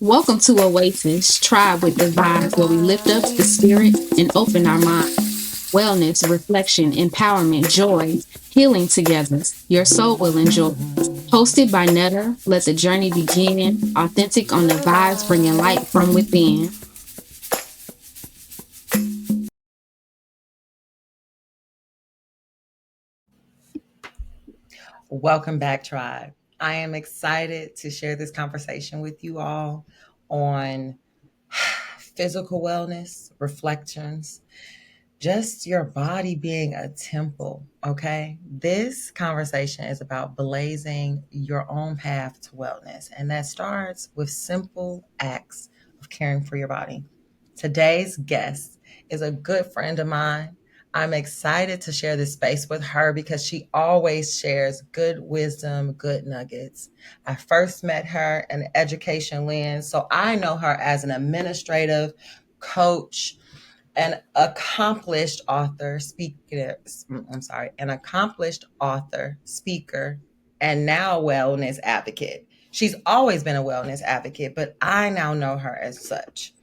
Welcome to Oasis, Tribe with the Vibes, where we lift up the spirit and open our mind. Wellness, reflection, empowerment, joy, healing together. Your soul will enjoy. Hosted by Netta, let the journey begin. Authentic on the vibes, bringing light from within. Welcome back, Tribe. I am excited to share this conversation with you all on physical wellness, reflections, just your body being a temple, okay? This conversation is about blazing your own path to wellness, and that starts with simple acts of caring for your body. Today's guest is a good friend of mine. I'm excited to share this space with her because she always shares good wisdom, good nuggets. I first met her in the education lens, so I know her as an administrative coach, an accomplished author, speaker, I'm sorry, an accomplished author, speaker, and now wellness advocate. She's always been a wellness advocate, but I now know her as such.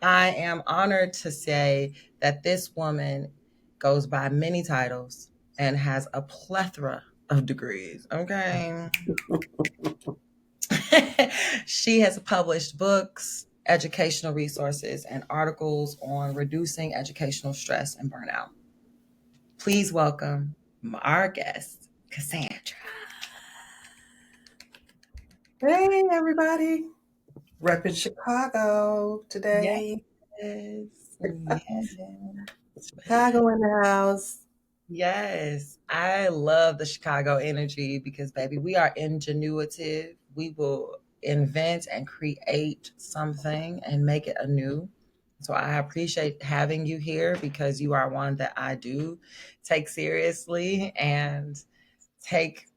I am honored to say that this woman goes by many titles and has a plethora of degrees. Okay. She has published books, educational resources, and articles on reducing educational stress and burnout. Please welcome our guest, Cassandra. Hey, everybody. Repping Chicago Yes. today. Yes. Chicago in the house. Yes, I love the Chicago energy because, baby, we are ingenuitive. We will invent and create something and make it anew. So I appreciate having you here because you are one that I do take seriously and take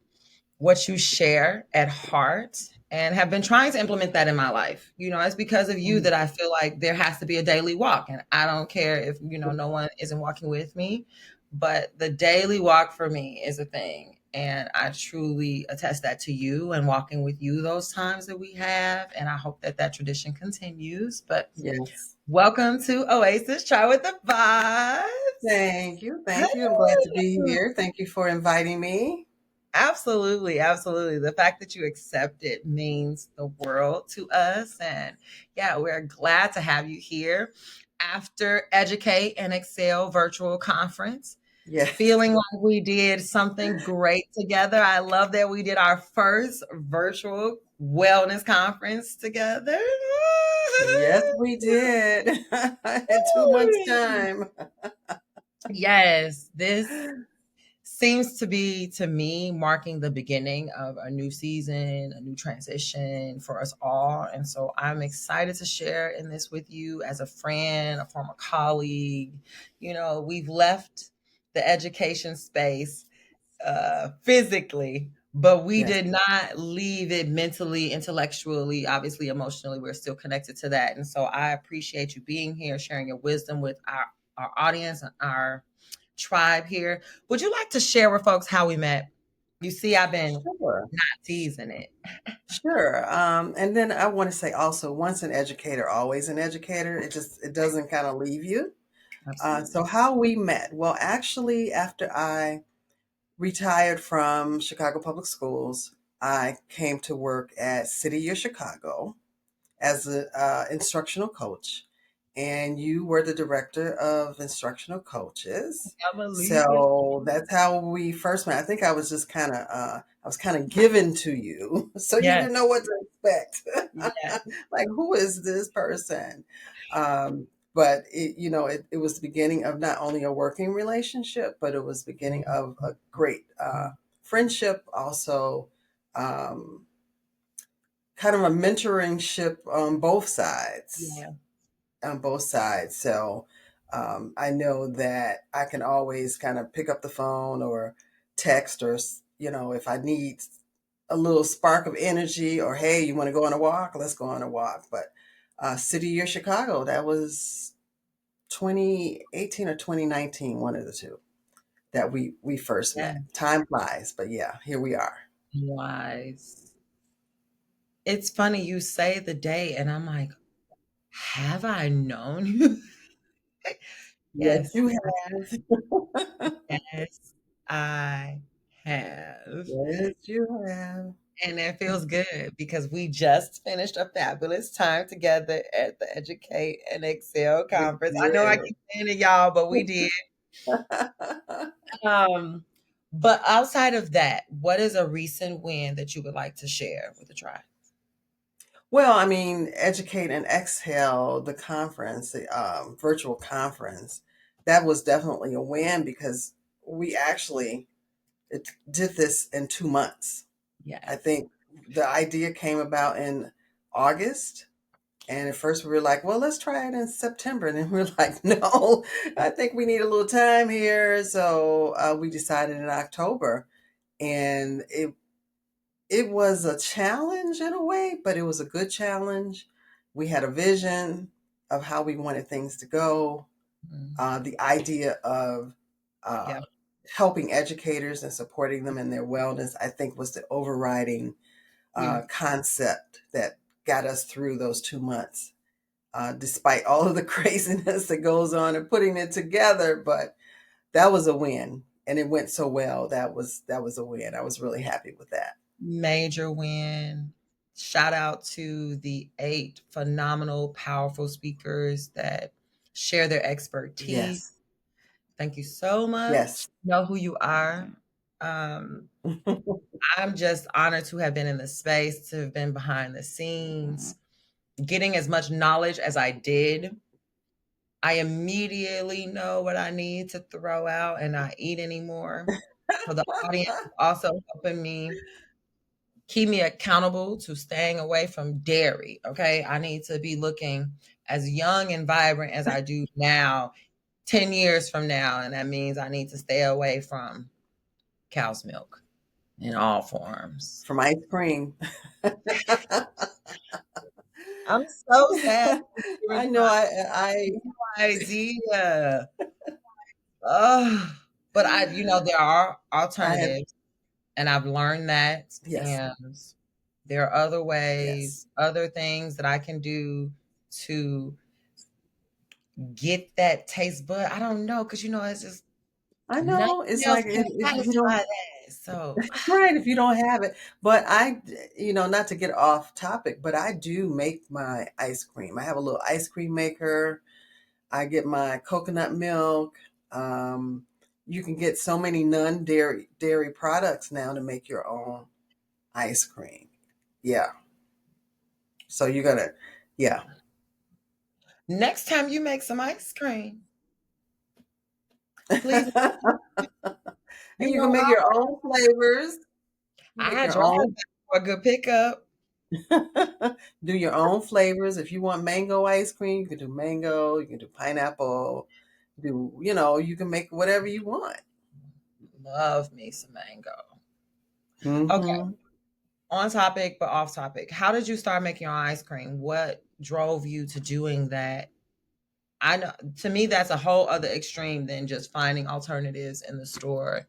what you share at heart and have been trying to implement that in my life. It's because of you that I feel like there has to be a daily walk. And I don't care if, no one isn't walking with me, but the daily walk for me is a thing. And I truly attest that to you and walking with you those times that we have. And I hope that that tradition continues. But Yes. welcome to Oasis Try with the Vibes. Thank you. Thank you. I'm glad to be here. Thank you for inviting me. Absolutely, absolutely. The fact that you accept it means the world to us. And yeah, we're glad to have you here after Educate and Excel virtual conference. Yes. Feeling like we did something great together. I love that we did our first virtual wellness conference together. Yes, we did. I had 2 months time. Yes, this seems to be, to me, marking the beginning of a new season, a new transition for us all. And so I'm excited to share in this with you as a friend, a former colleague. We've left the education space physically, but we Yes. did not leave it mentally, intellectually, obviously, emotionally. We're still connected to that. And so I appreciate you being here, sharing your wisdom with our audience and our tribe here. Would you like to share with folks how we met? You see, I've been Sure. not teasing it. Sure. And then I want to say also, once an educator, always an educator. It doesn't kind of leave you. So Absolutely. how we met? Well, actually, after I retired from Chicago Public Schools, I came to work at City of Chicago as an instructional coach. And you were the director of instructional coaches. I believe it. So that's how we first met. I think I was kind of given to you, so you Yes. didn't know what to expect. Yes. Like, who is this person? Um, but it was the beginning of not only a working relationship, but it was the beginning of a great friendship. Also, um, kind of a mentoring ship on both sides. Yeah. On both sides. So I know that I can always kind of pick up the phone or text, or if I need a little spark of energy, or hey, you want to go on a walk? Let's go on a walk. But City or Chicago, that was 2018 or 2019, one of the two that we first Yeah. met. Time flies, but yeah, here we are. Wise. It's funny you say the day, and I'm like, have I known you? Yes, Yes, you have. yes, I have. Yes, you have. And it feels good because we just finished a fabulous time together at the Educate and Excel We conference. I know I did. keep saying it, y'all, but we did. Um, but outside of that, what is a recent win that you would like to share with the tribe? Well, I mean, Educate and Exhale, the conference, the virtual conference, that was definitely a win because we actually did this in 2 months. I Yes. think the idea came about in August. And at first we were like, well, let's try it in September. And then we were like, no, I think we need a little time here. So we decided in October. And it was a challenge in a way, but it was a good challenge. We had a vision of how we wanted things to go. Mm, The idea of uh, yeah. helping educators and supporting them in their wellness, I think, was the overriding Yeah. concept that got us through those 2 months, despite all of the craziness that goes on and putting it together. But that was a win, and it went so well. That was a win. I was really happy with that. Major win. Shout out to the 8 phenomenal, powerful speakers that share their expertise. Yes, Thank you so much. yes. Know who you are. Um, I'm just honored to have been in the space, to have been behind the scenes, getting as much knowledge as I did. I immediately know what I need to throw out and not eat anymore. So the audience is also helping me keep me accountable to staying away from dairy. Okay. I need to be looking as young and vibrant as I do now, 10 years from now. And that means I need to stay away from cow's milk in all forms. From ice cream. I'm so sad. I know. I Idea. Ugh. But there are I had. alternatives, and I've learned that. Yes, And there are other yes. ways, other things that I can do to get that taste bud. I don't know, because it's just I nothing know. It's else like can if you satisfy don't. that. So Right, if you don't have it. But not to get off topic, but I do make my ice cream. I have a little ice cream maker. I get my coconut milk. Um, you can get so many non-dairy products now to make your own ice cream. Yeah. So you gotta, yeah. next time you make some ice cream, please, And you you know, can make your own flavors. Make I your drive own. for a good pickup. Do your own flavors. If you want mango ice cream, you can do mango. You can do pineapple. You can make whatever you want. Love me some mango. Okay, Hmm. on topic but off topic. How did you start making your own ice cream? What drove you to doing that? I know, to me that's a whole other extreme than just finding alternatives in the store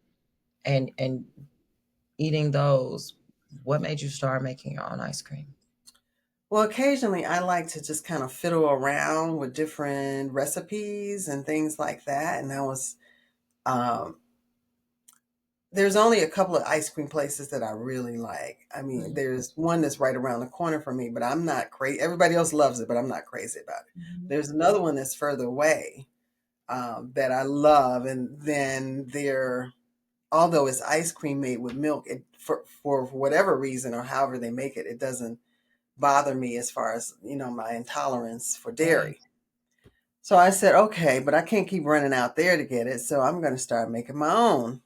and eating those. What made you start making your own ice cream? Well, occasionally I like to just kind of fiddle around with different recipes and things like that. And um, there's only a couple of ice cream places that I really like. I mean, Mhm. there's one that's right around the corner from me, but I'm not crazy. Everybody else loves it, but I'm not crazy about it. Mhm. There's another one that's further away that I love. And then although it's ice cream made with milk, for whatever reason or however they make it, it doesn't bother me as far as, my intolerance for Right. dairy. So I said, okay, but I can't keep running out there to get it. So I'm going to start making my own.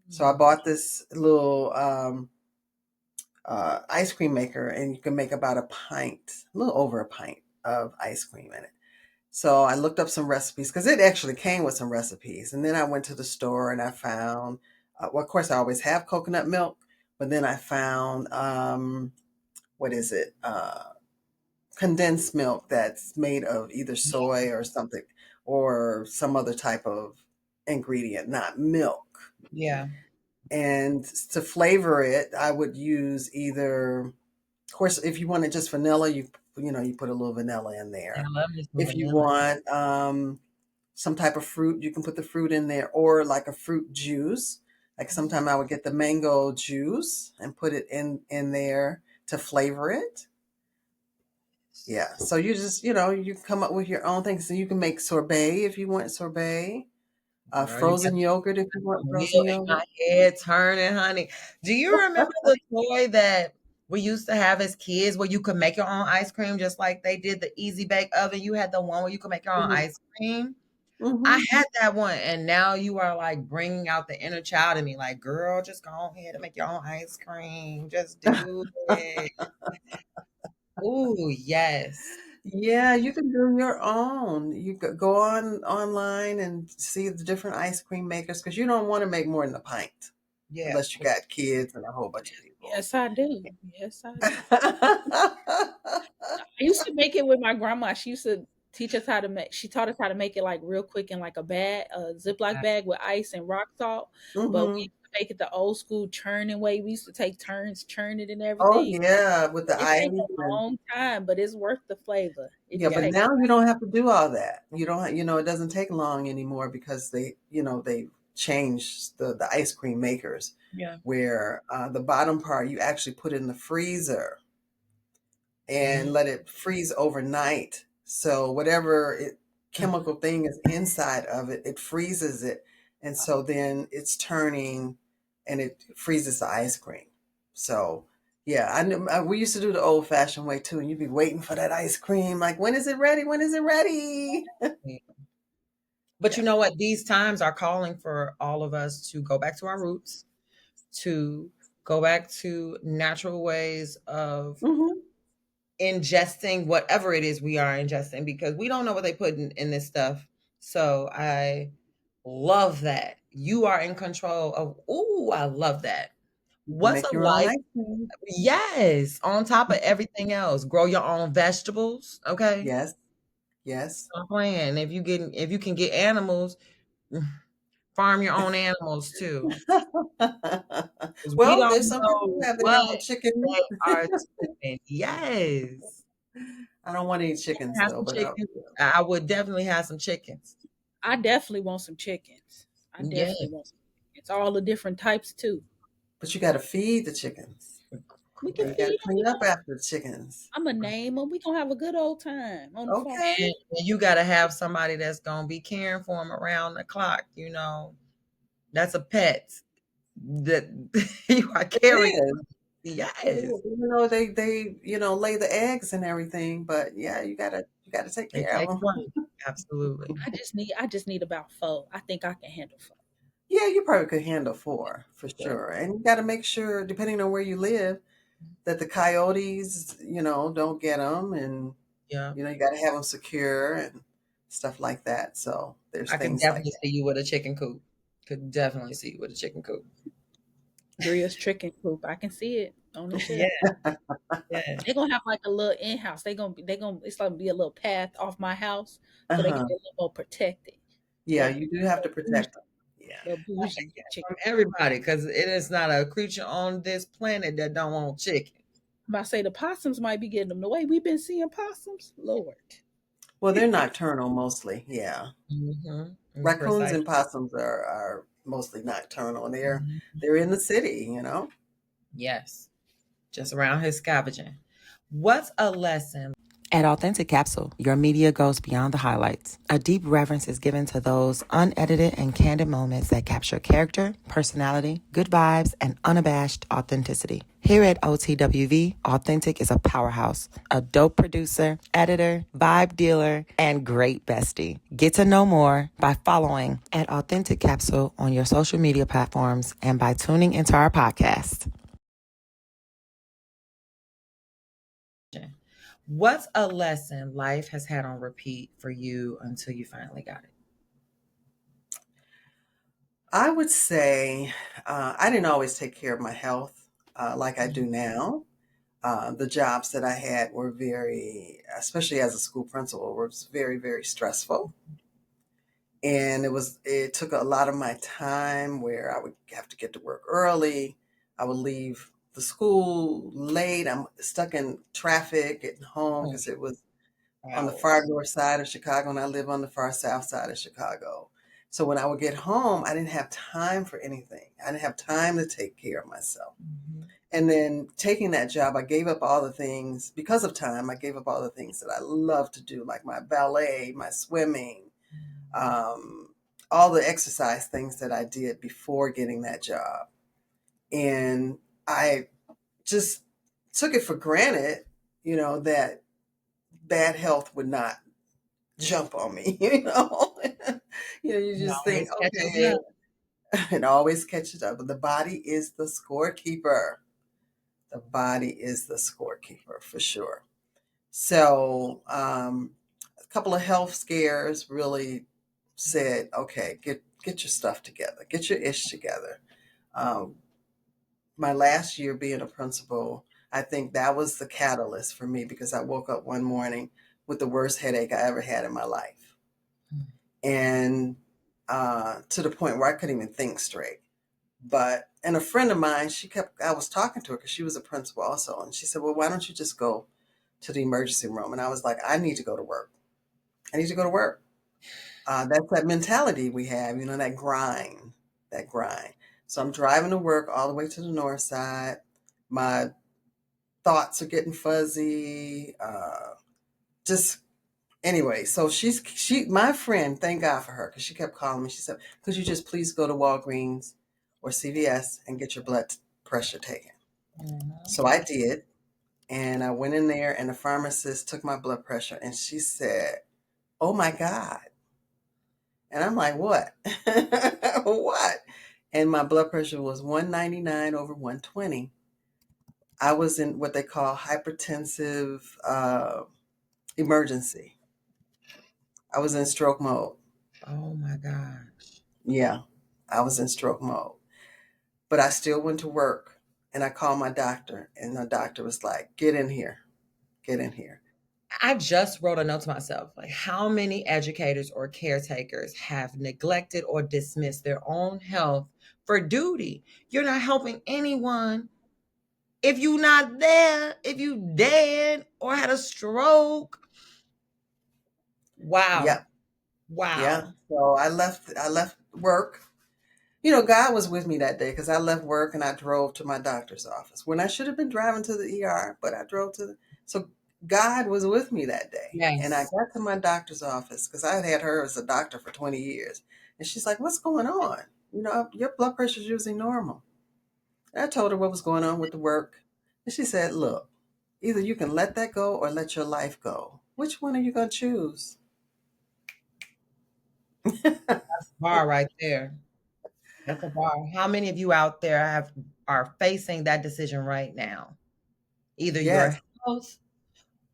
So I Mhm. bought this little ice cream maker, and you can make about a pint, a little over a pint of ice cream in it. So I looked up some recipes because it actually came with some recipes. And then I went to the store and I found, well, of course, I always have coconut milk, but then I found, what is it? Condensed milk that's made of either soy or something or some other type of ingredient, not milk. Yeah. And to flavor it, I would use either, of course, if you wanted just vanilla, you put a little vanilla in I there. love me some If you vanilla. want some type of fruit, you can put the fruit in there, or like a fruit juice. Like sometime I would get the mango juice and put it in there to flavor it. Yeah. So you just, you come up with your own things. So you can make sorbet if you want sorbet. Girl, you got Frozen yogurt if you want the frozen wheel in yogurt. my head turning, honey. Do you remember the toy that we used to have as kids where you could make your own ice cream just like they did the Easy Bake Oven? You had the one where you could make your own Hmm. ice cream. I Hmm. had that one, and now you are like bringing out the inner child in me. Like, girl, just go ahead and make your own ice cream. Just do it. Ooh, yes. Yeah, you can do your own. You could go online and see the different ice cream makers because you don't want to make more than a pint Yeah. unless you got kids and a whole bunch of people. Yes, I do. Yes, I do. I used to make it with my grandma. She used to teach us how to make. She taught us how to make it like real quick in like a bag, a Ziploc bag with ice and rock salt. But we Hmm. used to make it the old school churning way. We used to take turns churning and Oh everything. yeah, with the It ice takes a and long time, but it's worth the flavor. It yeah, just but takes. now you don't have to do all that. You don't, it doesn't take long anymore because they changed the ice cream makers Yeah. where the bottom part you actually put in the freezer Mm, and let it freeze overnight. So whatever chemical thing is inside of it, it freezes it, and so then it's turning, and it freezes the ice cream. So yeah, I knew we used to do the old fashioned way too, and you'd be waiting for that ice cream, like when is it ready? When is it ready? yeah. But Yeah. you know what? These times are calling for all of us to go back to our roots, to go back to natural ways of Hmm. ingesting whatever it is we are ingesting because we don't know what they put in this stuff. So I love that. You are in control of, ooh, I love that. You can What's make a your own life? ice cream. Yes, on top of everything else, grow your own vegetables. Okay, Yes, yes. stop playing. If you can get animals, farm your own animals too. 'Cause we Well, don't there's some people who know have their own what chicken. they are doing. Yes. I don't want to eat chickens Have though, some but chickens. I would definitely have some chickens. I definitely want some chickens. I Yeah. definitely want some chickens. All the different types too. you got to feed the chickens. We And can you got to feed them. clean up after the chickens. I'm going to name them. We going to have a good old time on the phone. Okay. And you gotta have somebody that's gonna be caring for them around the clock, That's a pet that you are It caring. is. Yes. They lay the eggs and everything, but yeah, you gotta take It care of takes them. work. Absolutely. I just need about 4. I think I can handle 4. Yeah, you probably could handle 4 for Yeah. sure. And you got to make sure, depending on where you live, that the coyotes, don't get them, and Yeah. you got to have them secure and stuff like that. So there's I could things like definitely see you with a chicken coop. Could definitely see you with a chicken coop. Bria's chicken coop. I can see it on the Yeah. shelf. Yeah. They're gonna have like a little in-house. It's gonna be a little path off my house, that. so they can Uh-huh. be a little more protected. Yeah, Yeah, you do have to bougie, protect them. Yeah. little bougie chicken. From everybody, because it is not a creature on this planet that don't want chicken. I say the possums might be getting them. The way we've been seeing possums, Lord. Well, they're nocturnal mostly. Yeah. Mm-hmm. Raccoons Precisely. and possums are mostly nocturnal, and they're Mhm. they're in the city. Yes. Just around here scavenging. What's a lesson? At Authentic Capsule, your media goes beyond the highlights. A deep reverence is given to those unedited and candid moments that capture character, personality, good vibes, and unabashed authenticity. Here at OTWV, Authentic is a powerhouse, a dope producer, editor, vibe dealer, and great bestie. Get to know more by following at Authentic Capsule on your social media platforms and by tuning into our podcast. What's a lesson life has had on repeat for you until you finally got it? I would say I didn't always take care of my health like I do now. The jobs that I had were very, especially as a school principal, was very, very stressful. And it took a lot of my time where I would have to get to work early. I would leave the school late. I'm stuck in traffic getting home because it was on the far Hours. north side of Chicago, and I live on the far south side of Chicago. So when I would get home, I didn't have time for anything. I didn't have time to take care of myself. Mhm. And then taking that job, I gave up all the things because of time. I gave up all the things that I love to do, like my ballet, my swimming, um, all the exercise things that I did before getting that job. And I just took it for granted, that bad health would not jump on me, you And just think, always catches okay, up. it always catches up. But the body is the scorekeeper. The body is the scorekeeper for sure. So, a couple of health scares really said, okay, get your stuff together, get your ish together. Um, my last year being a principal, I think that was the catalyst for me because I woke up one morning with the worst headache I ever had in my life. And to the point where I couldn't even think straight. And a friend of mine, I was talking to her because she was a principal also. And she said, well, why don't you just go to the emergency room? And I was like, I need to go to work. I need to go to work. That's that mentality we have, that grind. So I'm driving to work all the way to the north side. My thoughts are getting fuzzy. Just anyway, so my friend, thank God for her, because she kept calling me. She said, could you just please go to Walgreens or CVS and get your blood pressure taken? Mhm. So I did. And I went in there and the pharmacist took my blood pressure and she said, oh my God. And I'm like, what? What? And my blood pressure was 199 over 120. I was in what they call hypertensive emergency. I was in stroke mode. Oh my gosh. Yeah, I was in stroke mode. But I still went to work and I called my doctor, and the doctor was like, get in here, get in here. I just wrote a note to myself, like how many educators or caretakers have neglected or dismissed their own health for duty? You're not helping anyone if you not there, if you dead or had a stroke. Wow. Yep. Yeah. Wow. So I left work. God was with me that day because I left work and I drove to my doctor's office when I should have been driving to the ER, but I drove so God was with me that day. And I Yes. got to my doctor's office because I had her as a doctor for 20 years. And she's like, what's going on? Your blood pressure is usually normal. And I told her what was going on with the work. And she said, look, either you can let that go or let your life go. Which one are you going to choose? Bar right there. That's a bar. How many of you out there are facing that decision right now? Either Yes. your health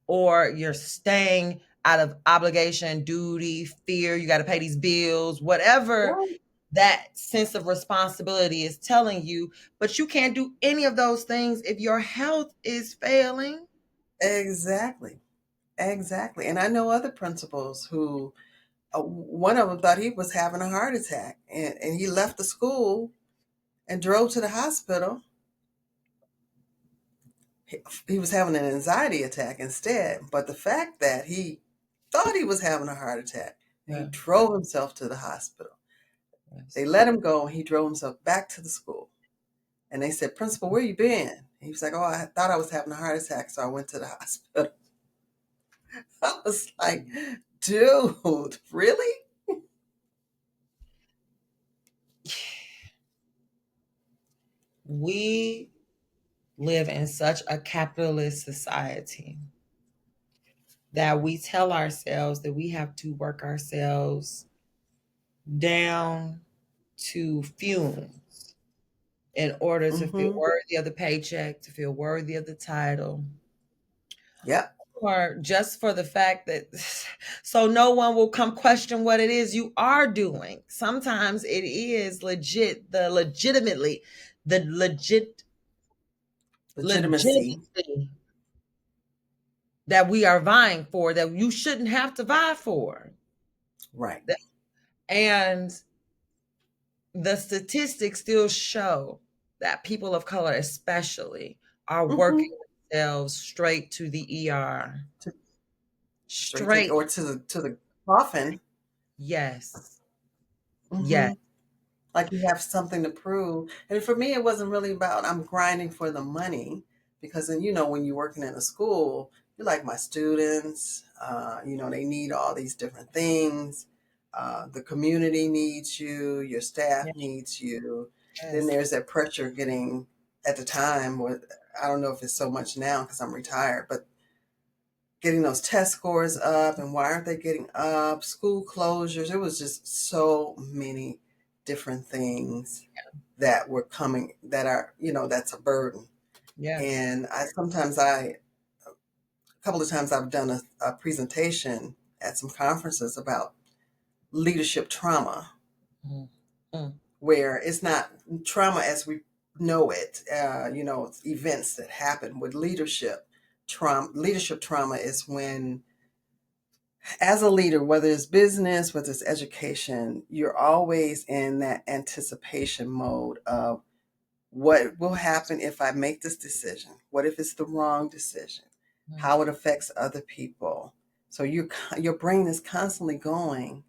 or you're staying out of obligation, duty, fear, you got to pay these bills, whatever Right. that sense of responsibility is telling you, but you can't do any of those things if your health is failing. Exactly. Exactly. And I know other principals who, one of them thought he was having a heart attack and he left the school and drove to the hospital. He was having an anxiety attack instead. But the fact that he thought he was having a heart attack and he Yeah. drove himself to the hospital, they Yes. let him go and he drove himself back to the school. And they said, Principal, where you been? And he was like, oh, I thought I was having a heart attack, so I went to the hospital. I was like, dude, really? We live in such a capitalist society that we tell ourselves that we have to work ourselves down to fumes in order to feel Mm-hmm. worthy of the paycheck, to feel worthy of the title, Yep. or just for the fact that so no one will come question what it is you are doing. Sometimes it is legit, the Legitimacy. legitimacy that we are vying for that you shouldn't have to vie for. Right. And the statistics still show that people of color, especially, are Mm-hmm. working themselves straight to the ER. Straight to Straight. or to the coffin. Yes. Mm-hmm. Yes. Like you have something to prove. And for me, it wasn't really about I'm grinding for the money because then when you're working in a school, you're like my students. They need all these different things. The community needs you. Your staff needs you. Then Yes. there's that pressure getting at the time. I don't know if it's so much now because I'm retired, but getting those test scores up and why aren't they getting up, school closures. It was just so many different things that were coming that are, that's a burden. Yes. And a couple of times I've done a presentation at some conferences about leadership trauma, Mm. Mm. where it's not trauma as we know it, it's events that happen with leadership trauma. Leadership trauma is when, as a leader, whether it's business, whether it's education, you're always in that anticipation mode of what will happen if I make this decision? What if it's the wrong decision? Mm. How it affects other people? So your brain is constantly going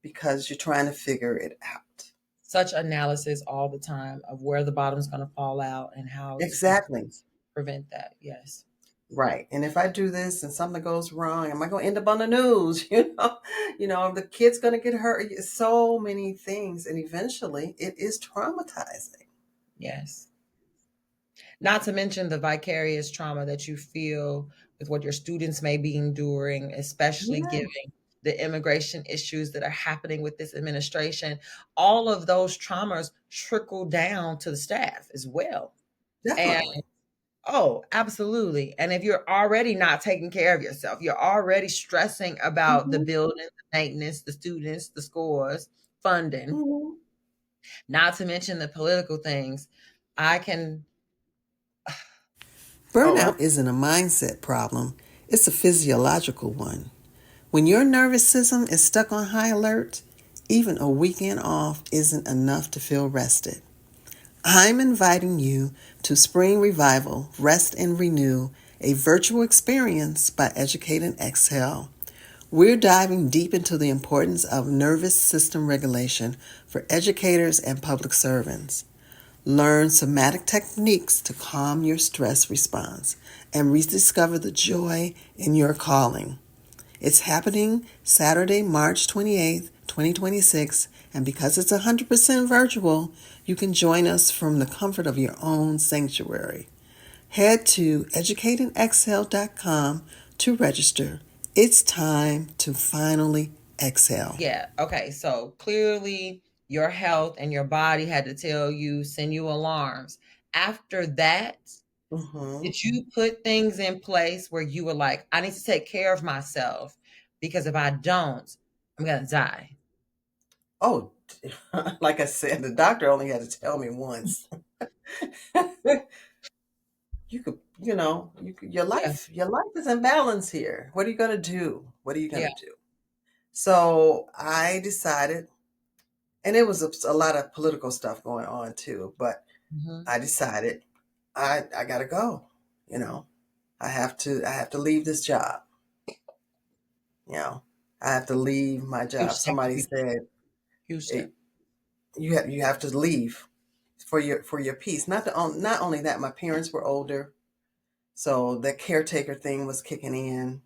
because you're trying to figure it out. Such analysis all the time of where the bottom's going to fall out and how to Exactly. prevent that. Yes. Right. And if I do this and something goes wrong, am I going to end up on the news? The kid's going to get hurt. So many things. And eventually it is traumatizing. Yes. Not to mention the vicarious trauma that you feel with what your students may be enduring, especially Yeah, given the immigration issues that are happening with this administration. All of those traumas trickle down to the staff as well. And definitely. oh, absolutely. And if you're already not taking care of yourself, you're already stressing about the Hmm. building, the maintenance, the students, the scores, funding, Hmm. not to mention the political things. I can, oh, Burnout isn't a mindset problem, it's a physiological one. When your nervous system is stuck on high alert, even a weekend off isn't enough to feel rested. I'm inviting you to Spring Revival Rest and Renew, a virtual experience by Educate and Exhale. We're diving deep into the importance of nervous system regulation for educators and public servants. Learn somatic techniques to calm your stress response and rediscover the joy in your calling. It's happening Saturday, March 28th, 2026, and because it's 100% virtual, you can join us from the comfort of your own sanctuary. Head to educateandexhale.com to register. It's time to finally exhale. yeah. Okay. So clearly your health and your body had to tell you, send you alarms. After that, Mm-hmm. did you put things in place where you were like, I need to take care of myself because if I don't, I'm going to die? Oh, like I said, the doctor only had to tell me once. Your Yeah. life is in balance here. What are you going to do? What are you going Yeah. to do? So I decided, and it was a lot of political stuff going on too, but Hmm. I decided I got to go. You know, I have to leave this job. You know, I have to leave my Huge job. step. Somebody said, Huge hey, step. you have to leave for your peace. Not only that, my parents were older, so the caretaker thing was kicking in.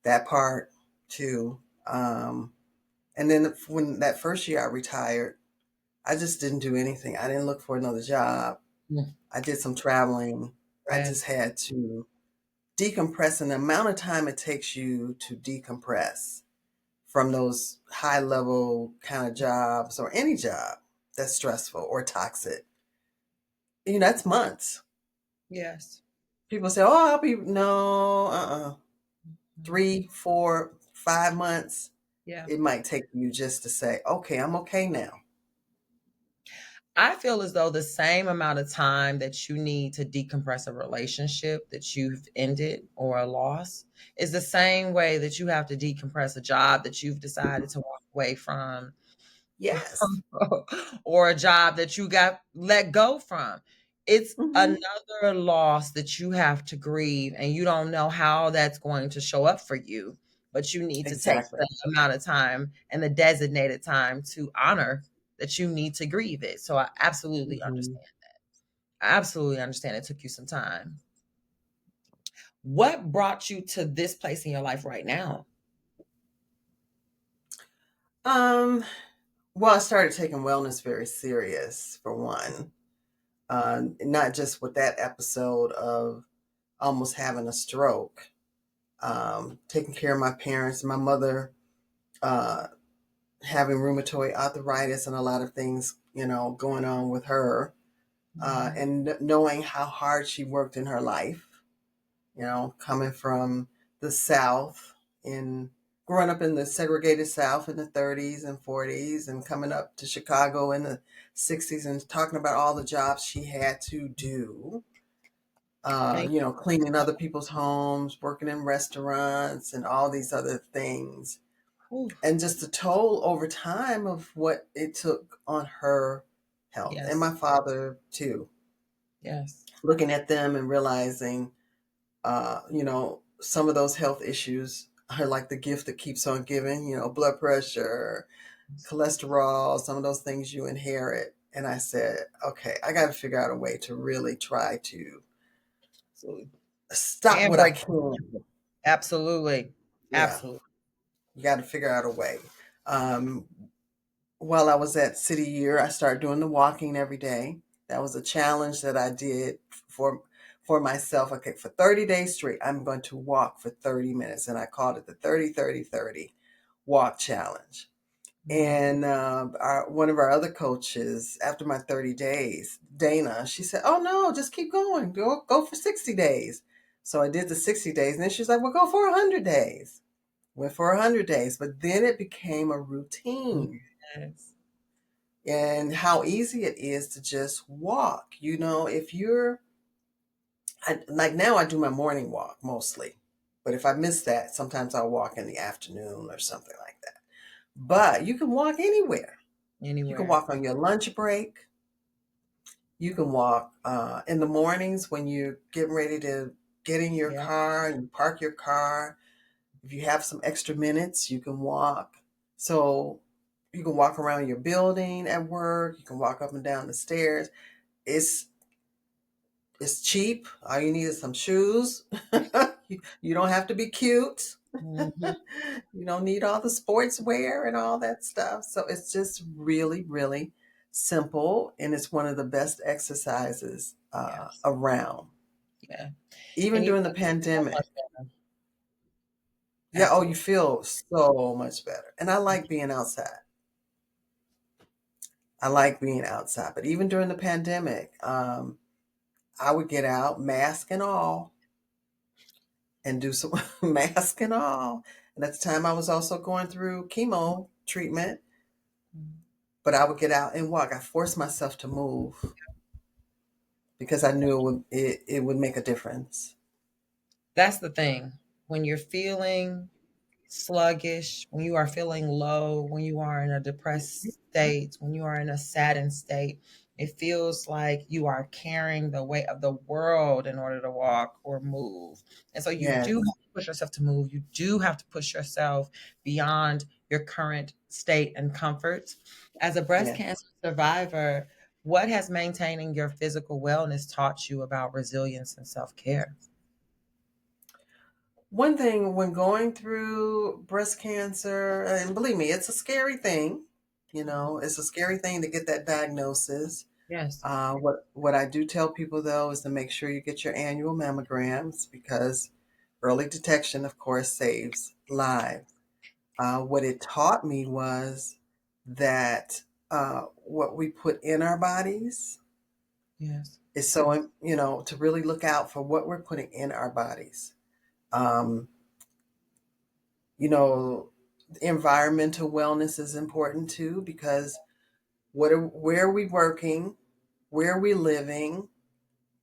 That part too. And then when that first year I retired, I just didn't do anything. I didn't look for another job. Mm. I did some traveling. I Yes. just had to decompress, and the amount of time it takes you to decompress from those high level kind of jobs or any job that's stressful or toxic, that's months. Yes. People say, oh, I'll be, no, 3, 4, 5 months. Yeah. It might take you just to say, okay, I'm okay now. I feel as though the same amount of time that you need to decompress a relationship that you've ended or a loss is the same way that you have to decompress a job that you've decided to walk away from. Yes. or a job that you got let go from. It's Hmm. another loss that you have to grieve, and you don't know how that's going to show up for you, but you need to take Exactly. the amount of time and the designated time to honor that you need to grieve it. So I absolutely Hmm. understand. I absolutely understand it took you some time. What brought you to this place in your life right now? Um, well, I started taking wellness very serious for one. Not just with that episode of almost having a stroke, taking care of my parents, my mother uh, having rheumatoid arthritis and a lot of things, going on with her, and knowing how hard she worked in her life, coming from the South, in growing up in the segregated South in the 30s and 40s, and coming up to Chicago in the 60s, and talking about all the jobs she had to do, Thank cleaning other people's homes, working in restaurants, and all these other things. you. And just the toll over time of what it took on her health and Yes. my father too. Yes. Looking at them and realizing, some of those health issues are like the gift that keeps on giving, blood pressure, cholesterol, some of those things you inherit. And I said, okay, I got to figure out a way to really try to Absolutely. stop And what I break. can. Absolutely. Yeah, Absolutely. you got to figure out a way. Um, while I was at City Year, I started doing the walking every day. That was a challenge that I did for for myself. Okay, for 30 days straight, I'm going to walk for 30 minutes. And I called it the 30-30-30 walk challenge. Mm. And one of our other coaches, after my 30 days, Dana, she said, "Oh no, just keep going. Go for 60 days." So I did the 60 days. And then she's like, "Well, go for 100 days." Went for 100 days. But then it became a routine, Yes. and how easy it is to just walk. If like now, I do my morning walk mostly. But if I miss that, sometimes I'll walk in the afternoon or something like that. But you can walk anywhere. You can Anywhere. walk on your lunch break. You can walk in the mornings when you're getting ready to get in your Yeah. car and park your car. If you have some extra minutes, you can walk. So you can walk around your building at work. You can walk up and down the stairs. It's it's cheap. All you need is some shoes. You don't have to be cute. Mhm. You don't need all the sportswear and all that stuff. So it's just really, really simple. And it's one of the best exercises Yes. around, Yeah. even And you during the feel so pandemic. much better. Yeah. Oh, you Absolutely. feel so much better. And I like being outside. I like being outside. But even during the pandemic, I would get out, mask and all, and do some mask and all. And at the time, I was also going through chemo treatment, Mm. but I would get out and walk. I forced myself to move because I knew it would make a difference. That's the thing. When you're feeling sluggish, when you are feeling low, when you are in a depressed state, when you are in a saddened state, it feels like you are carrying the weight of the world in order to walk or move. And so you do have Yes, to push yourself to move. You do have to push yourself beyond your current state and comfort. As a breast yes. cancer survivor, what has maintaining your physical wellness taught you about resilience and self care? One thing when going through breast cancer, and believe me, it's a scary thing. It's a scary thing to get that diagnosis. Yes. What I do tell people though is to make sure you get your annual mammograms, because early detection, of course, saves lives. What it taught me was that what we put in our bodies Yes. is so, to really look out for what we're putting in our bodies. Um, you know, environmental wellness is important too, because where are we working? Where are we living?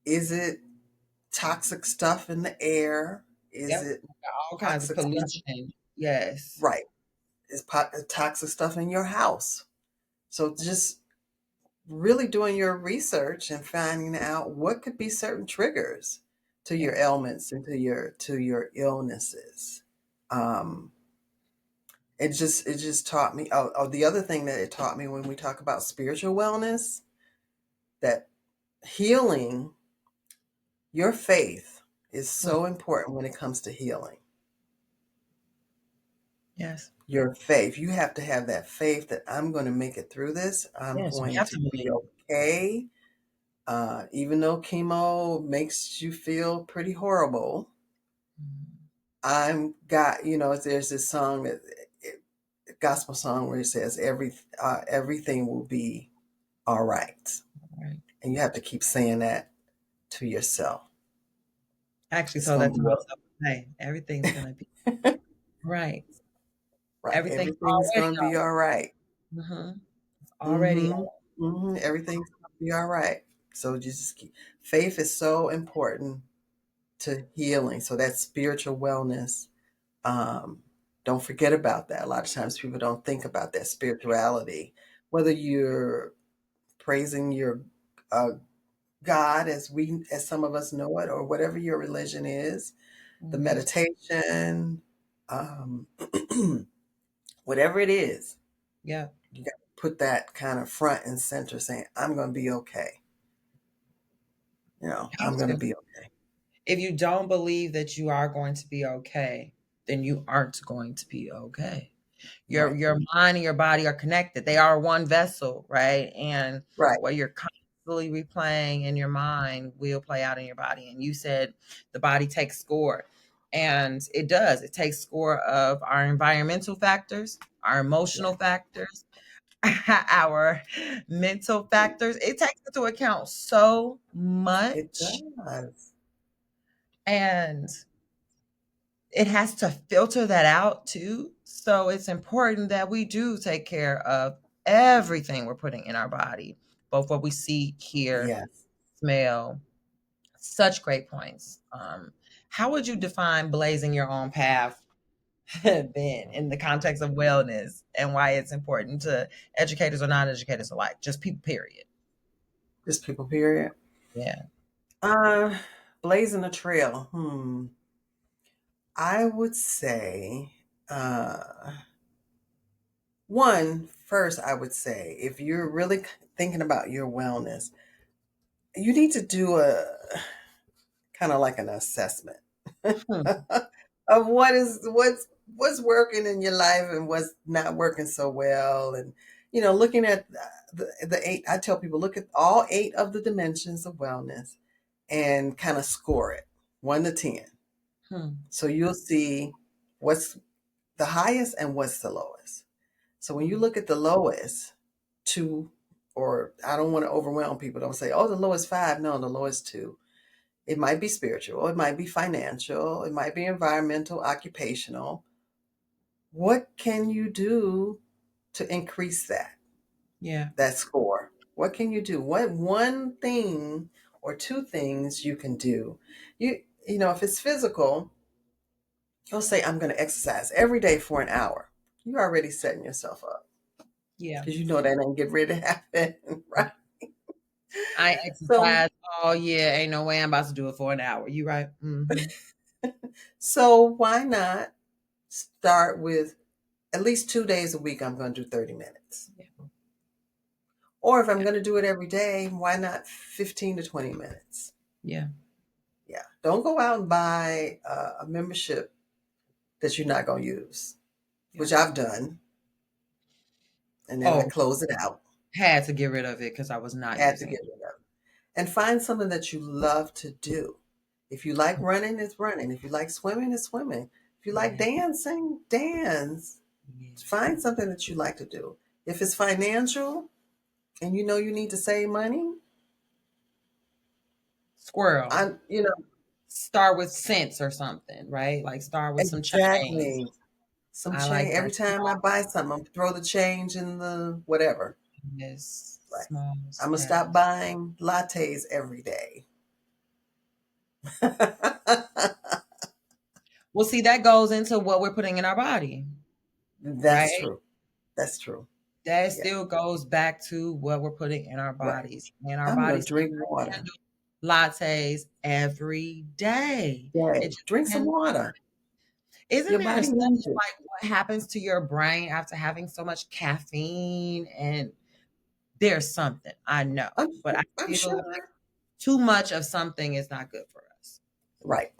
Is it toxic stuff in the air? Is Yep. it All kinds of toxic stuff? pollution. Yes. Right. Is toxic stuff in your house? So just really doing your research and finding out what could be certain triggers to your ailments and to your illnesses. Um, it just taught me. The other thing that it taught me when we talk about spiritual wellness, that healing, your faith is so important when it comes to healing. Yes. Your faith. You have to have that faith that I'm going to make it through this. I'm Yes, you going have to to be believe. okay. Even though chemo makes you feel pretty horrible, I'm got, there's this song gospel song where it says everything will be all right. Right. And you have to keep saying that to yourself. I actually It's told that gonna to be myself today. Everything's gonna be right. right. Everything's Everything's already gonna be all right. on. It's already Mm-hmm. Mm-hmm. Everything's gonna be all right. So just keep faith is so important to healing. So that spiritual wellness. Um, don't forget about that. A lot of times people don't think about that spirituality, whether you're praising your uh, God as some of us know it, or whatever your religion is, the on. meditation, um, whatever it is, Yeah. you got to put that kind of front and center, saying, "I'm going to be okay." Have I'm going to to. be okay. If you don't believe that you are going to be okay, then you aren't going to be okay. Right. Your mind and your body are connected. They are one vessel, right? And Right. what you're constantly replaying in your mind will play out in your body. And you said the body takes score. And it does. It takes score of our environmental factors, our Yeah. emotional factors, our mental factors. It takes into account so It much. does. And it has to filter that out too. So it's important that we do take care of everything we're putting in our body, both what we see, hear, Yes. smell. Such great points. How would you define blazing your own path then in the context of wellness and why it's important to educators or non-educators alike? Just people, period. Just people. Period. Yeah. Uh, blazing a trail. I would say, first, I would say, if you're really thinking about your wellness, you need to do a kind of like an assessment Hmm. of what's working in your life and what's not working so well. And, looking at the eight, I tell people, look at all 8 of the dimensions of wellness and kind of score it 1 to 10. Hmm. So you'll see what's the highest and what's the lowest. So when you look at the lowest, 2, or I don't want to overwhelm people. Don't say, oh, the lowest 5. No, the lowest 2. It might be spiritual. It might be financial. It might be environmental, occupational. What can you do to increase Yeah. that score? What can you do? What one thing or 2 things you can do? If it's physical, you'll say, I'm going to exercise every day for an hour. You're already setting yourself up Yeah. because you know that ain't get ready to happen, right? I So, exercise all year. Ain't no way I'm about to do it for an hour. You right? Mm-hmm. so why not start with at least 2 days a week? I'm going to do 30 minutes. Yeah. Or if I'm going to do it every day, why not 15 to 20 minutes? Yeah. Yeah. Don't go out and buy a membership that you're not going to use, Yeah. which I've done. And then I Oh, close it out. had to get rid of it because I was not Had to using get it. rid of it. And find something that you love to do. If you like running, it's running. If you like swimming, it's swimming. If you like Yeah. dancing, dance. Yeah. Find something that you like to do. If it's financial and you know you need to save money, Squirrel. I'm, Start with cents or something, right? Like start with some change. exactly. Some I like change. Every that. time I buy something, I'm throw the change in the whatever. Yes. Right. Small I'm gonna step. stop buying lattes every day. Well, see, that goes into what we're putting in our body, That's right? true. That's true. That Yeah, still goes back to what we're putting in our right. bodies. And our I'm gonna bodies drink water. handle lattes every day. Yeah, It just drink some can. water. Isn't Your there a body study needs of it. like what happens to your brain after having so much caffeine? And there's something I know, I'm, but I I'm feel sure. like too much of something is not good for us. Right.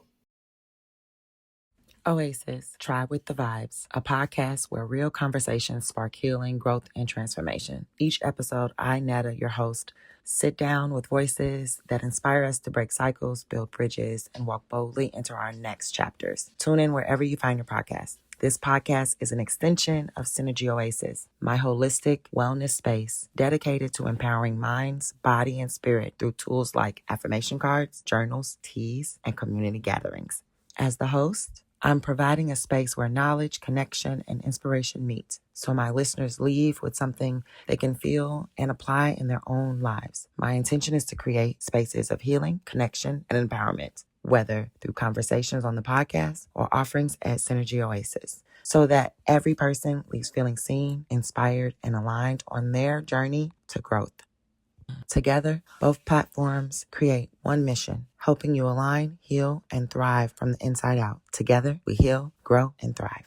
Oasis, Try with the Vibes, a podcast where real conversations spark healing, growth, and transformation. Each episode, I, Netta, your host, sit down with voices that inspire us to break cycles, build bridges, and walk boldly into our next chapters. Tune in wherever you find your podcast. This podcast is an extension of Synergy Oasis, my holistic wellness space dedicated to empowering minds, body, and spirit through tools like affirmation cards, journals, teas, and community gatherings. As the host, I'm providing a space where knowledge, connection, and inspiration meet, so my listeners leave with something they can feel and apply in their own lives. My intention is to create spaces of healing, connection, and empowerment, whether through conversations on the podcast or offerings at Synergy Oasis, so that every person leaves feeling seen, inspired, and aligned on their journey to growth. Together, both platforms create one mission, helping you align, heal, and thrive from the inside out. Together, we heal, grow, and thrive.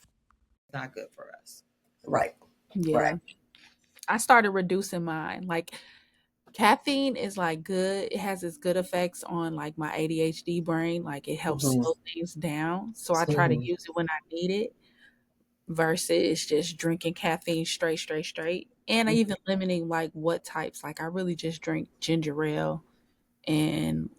Not good for us. Right. Yeah. Right. I started reducing mine. Like caffeine is like good. It has its good effects on like my ADHD brain. Like it helps Hmm. slow things down. So I try to Hmm. use it when I need it versus just drinking caffeine straight. And I even limiting like what types. Like I really just drink ginger ale and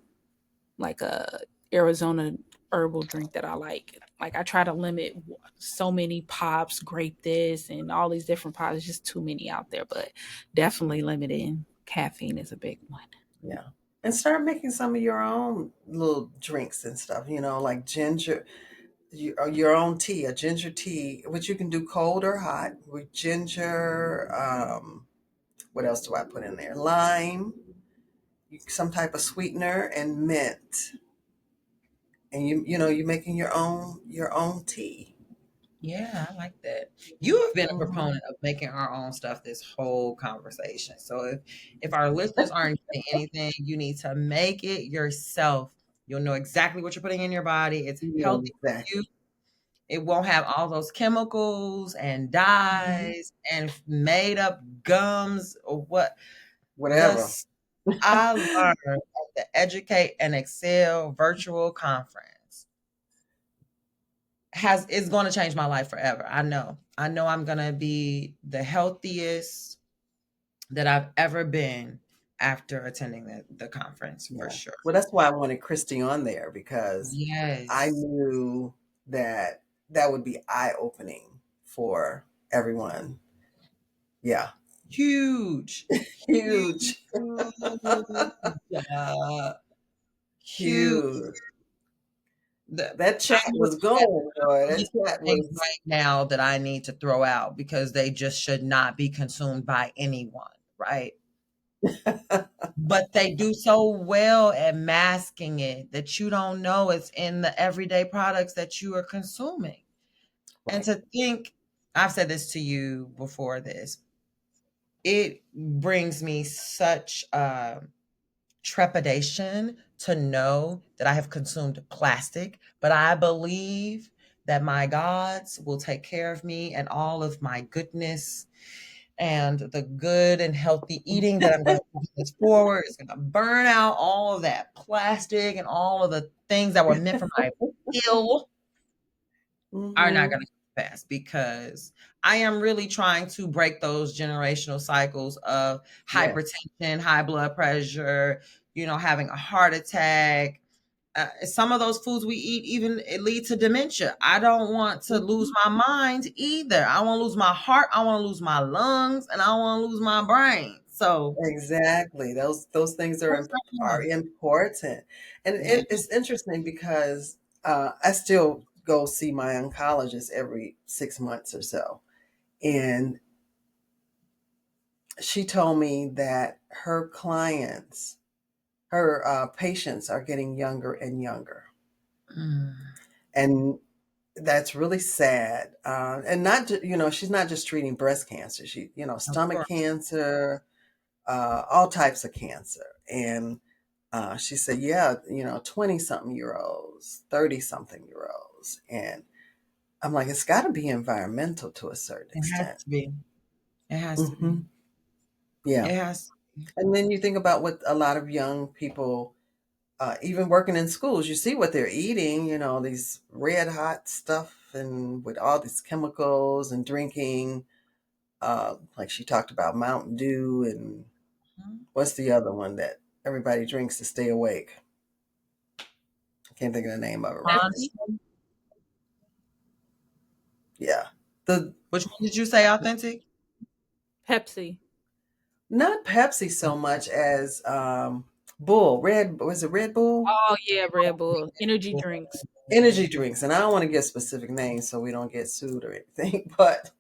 like a Arizona herbal drink that I like. Like I try to limit so many pops, grape this, and all these different pops. It's just too many out there, but definitely limiting caffeine is a big one. Yeah. And start making some of your own little drinks and stuff, like ginger, your own tea, a ginger tea, which you can do cold or hot with ginger. What else do I put in there? Lime, some type of sweetener, and mint. And you're making your own tea. Yeah, I like that. You have been a Mhm. proponent of making our own stuff this whole conversation. So if our listeners aren't getting anything, you need to make it yourself. You'll know exactly what you're putting in your body. It's Yeah, healthy for exactly. you. It won't have all those chemicals and Mhm. dyes and made up gums or what. Whatever. Thus, I learned at the Educate and Excel virtual conference is going to change my life forever. I know. I know I'm going to be the healthiest that I've ever been after attending the conference for Yeah. sure. Well, that's why I wanted Christy on there, because I Yes. knew that that would be eye-opening for everyone. Yeah. Huge. Huge. Huge. Huge. Huge. The, That I chat would was say going, boy. That list of chat things was. right now that I need to throw out because they just should not be consumed by anyone, right? But they do so well at masking it that you don't know it's in the everyday products that you are consuming. And Right. to think, I've said this to you before this, it brings me such trepidation to know that I have consumed plastic, but I believe that my gods will take care of me and all of my goodness and the good and healthy eating that I'm going to do this forward is going to burn out all of that plastic and all of the things that were meant for my ill are not Hmm. going to pass because I am really trying to break those generational cycles of Yeah. hypertension, high blood pressure, having a heart attack. Some of those foods we eat even it lead to dementia. I don't want to lose Mhm. my mind either. I want to lose my heart. I want to lose my lungs, and I want to lose my brain. So Exactly. Those things are what's going are on? important, and Yeah. it's interesting because I still go see my oncologist every 6 months or so, and she told me that her patients are getting younger and younger, Mm. and That's really sad. And not, she's not just treating breast cancer. She, Of stomach course. cancer, all types of cancer. And she said, yeah, 20 something year olds, 30 something year olds. And I'm like, it's got to be environmental to a certain It has extent. to be. It has to be. Hmm. Yeah. It has. And then you think about what a lot of young people, even working in schools, you see what they're eating, these red hot stuff and with all these chemicals and drinking. Like she talked about Mountain Dew and Mhm. what's the other one that everybody drinks to stay awake? I can't think of the name of it right now. Pepsi. Monster. Yeah. The Which one did you say? Authentic. Pepsi. Not Pepsi so much as Bull. Red was it Red Bull? Oh yeah, Red Bull. Energy drinks. Energy drinks. And I don't want to get specific names so we don't get sued or anything, but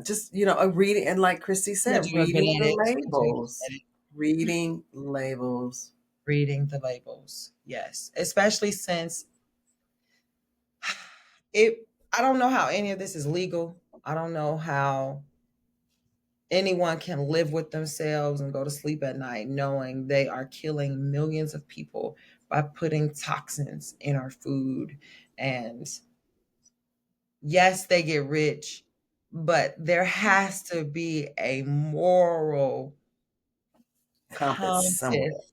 just a reading, and like Christy The said, drug reading the related. The drug labels. related. Reading labels. Reading the labels. Yes, especially since it. I don't know how any of this is legal. I don't know how anyone can live with themselves and go to sleep at night knowing they are killing millions of people by putting toxins in our food. And yes, they get rich, but there has to be a moral Compass somewhere. compass,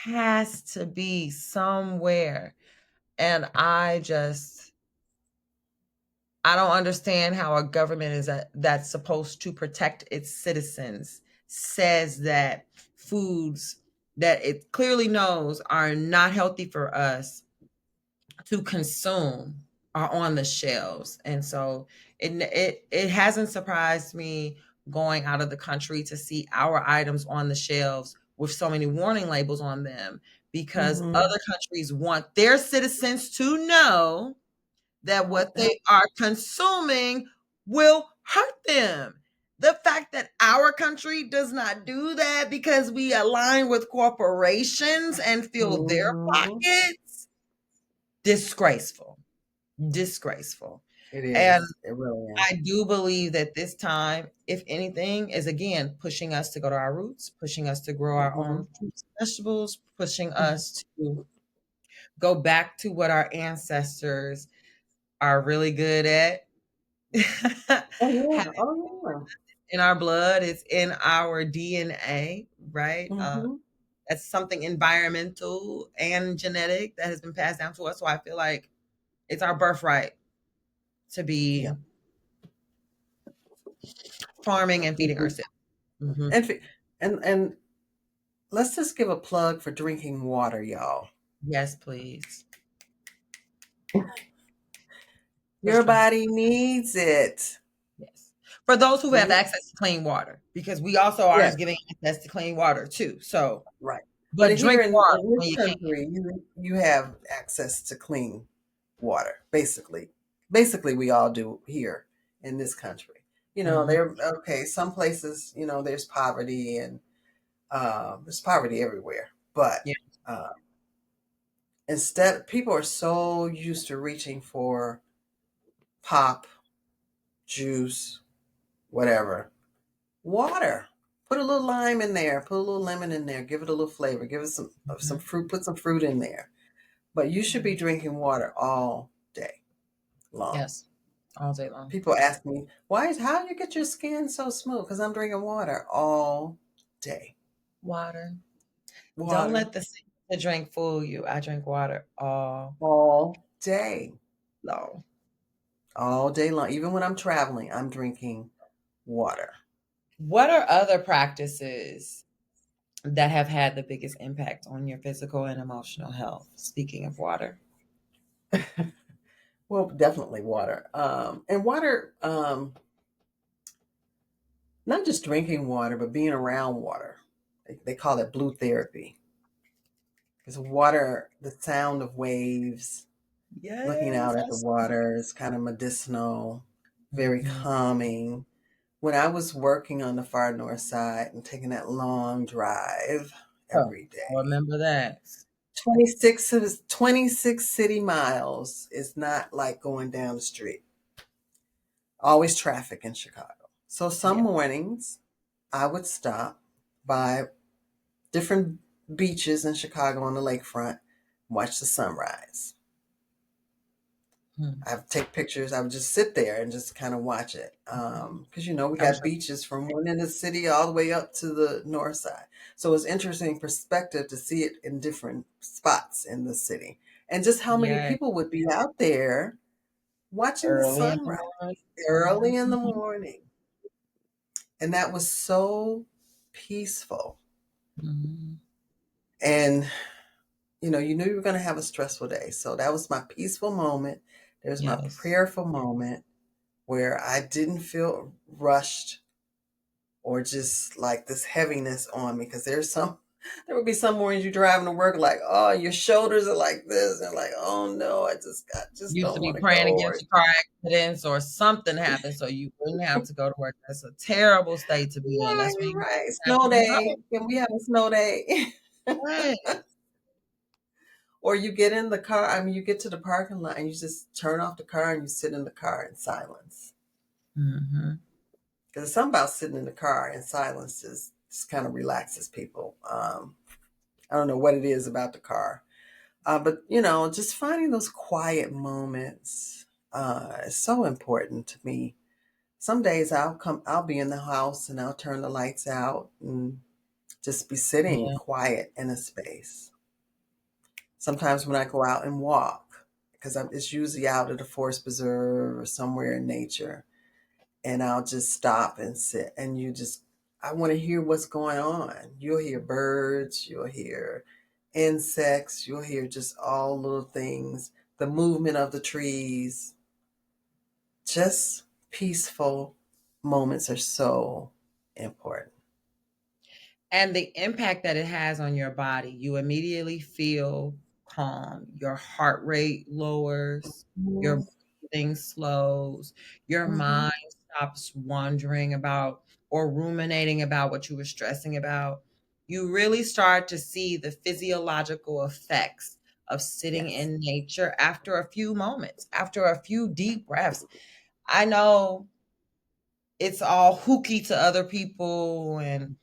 has to be somewhere. And I don't understand how a government that's supposed to protect its citizens says that foods that it clearly knows are not healthy for us to consume are on the shelves. And so it hasn't surprised me going out of the country to see our items on the shelves with so many warning labels on them, because Hmm. other countries want their citizens to know that what Yep. they are consuming will hurt them. The fact that our country does not do that because we align with corporations and fill their Hmm. pockets, disgraceful. Disgraceful. It And is. It really is. I do believe that this time, if anything, is again pushing us to go to our roots, pushing us to grow our Hmm. own fruits and vegetables, pushing us to go back to what our ancestors are really good at. Oh yeah. Having Oh in our blood, it's in our DNA, right? yeah. Hmm. That's something environmental and genetic that has been passed down to us. So I feel like it's our birthright to be Yeah. farming and feeding Mhm. ourselves. Hmm. And and let's just give a plug for drinking water, y'all. Yes, please. Your Push them. body needs it. Yes. For those who When have you access to clean water, because we also Yeah, aren't giving access to clean water too. So, right. But but here drink water in this when you can. country, you have access to clean water, basically. Basically, we all do here in this country. Hmm. There okay, some places, there's poverty everywhere. But Yeah. uh, instead, people are so used to reaching for pop, juice, whatever. Water. Put a little lime in there. Put a little lemon in there. Give it a little flavor. Give it some Mhm. fruit. Put some fruit in there. But you should be drinking water all day long. Yes, all day long. People ask me, how do you get your skin so smooth? Because I'm drinking water all day. Water. Don't Water let the drink fool you. I drink water all all day. long. All day long. Even when I'm traveling, I'm drinking water. What are other practices that have had the biggest impact on your physical and emotional health? Speaking of water. Well, definitely water. And water, not just drinking water, but being around water. They call it blue therapy. Because water, the sound of waves, looking Yes. out at the water is kind of medicinal, very Mhm. calming. When I was working on the far north side and taking that long drive Oh, every I day, remember that. 26 city miles is not like going down the street. Always traffic in Chicago. So some Yeah. mornings I would stop by different beaches in Chicago on the lakefront, watch the sunrise. Hmm. I would take pictures. I would just sit there and just kind of watch it. Because, we I'm got sure. beaches from one end of the city all the way up to the north side. So it's interesting perspective to see it in different spots in the city. And just how many Yeah. people would be out there watching the Early in the sunrise morning. early in the Mhm. morning. And that was so peaceful. Mhm. And you knew you were going to have a stressful day. So that was my peaceful moment. There's my Yes. prayerful moment where I didn't feel rushed or just like this heaviness on me. Because there would be some mornings you're driving to work like, oh, your shoulders are like this. And like, oh no, I just Used to don't be want to praying go. Or, against car accidents or something happened so you wouldn't have to go to work. That's a terrible state to be in. right, That's when you right. have Snow to day. go. Can we have a snow day? Right. Or you get in the car, you get to the parking lot and you just turn off the car and you sit in the car in silence. Mm-hmm. Because it's something about sitting in the car in silence just kind of relaxes people. I don't know what it is about the car. But, just finding those quiet moments is so important to me. Some days I'll be in the house and I'll turn the lights out and just be sitting Yeah. quiet in a space. Sometimes when I go out and walk, because it's usually out at a forest preserve or somewhere in nature, and I'll just stop and sit, and I want to hear what's going on. You'll hear birds, you'll hear insects, you'll hear just all little things, the movement of the trees. Just peaceful moments are so important. And the impact that it has on your body, you immediately feel calm. Your heart rate lowers, your Mm-hmm. breathing slows, your Mm-hmm. mind stops wondering about or ruminating about what you were stressing about. You really start to see the physiological effects of sitting Yes. in nature after a few moments, after a few deep breaths. I know it's all hooky to other people and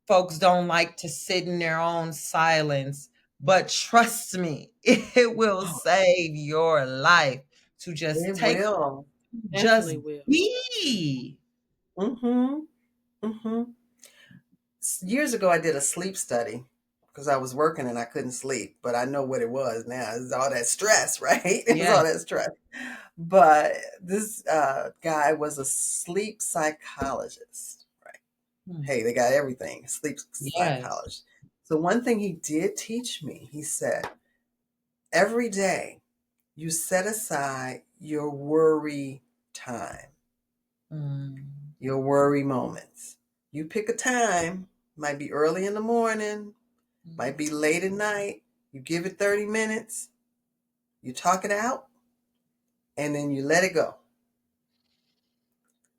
folks don't like to sit in their own silence, but trust me, it will Oh, save your life to just it take, will. just Definitely will. be. Mm-hmm. Mm-hmm. Years ago, I did a sleep study because I was working and I couldn't sleep, but I know what it was now. It's all that stress, right? It was Yeah. all that stress. But this guy was a sleep psychologist, right? Hmm. Hey, they got everything, sleep Yes. psychologist. So, one thing he did teach me, he said, every day you set aside your worry time, Mm. your worry moments. You pick a time, might be early in the morning, might be late at night. You give it 30 minutes, you talk it out, and then you let it go.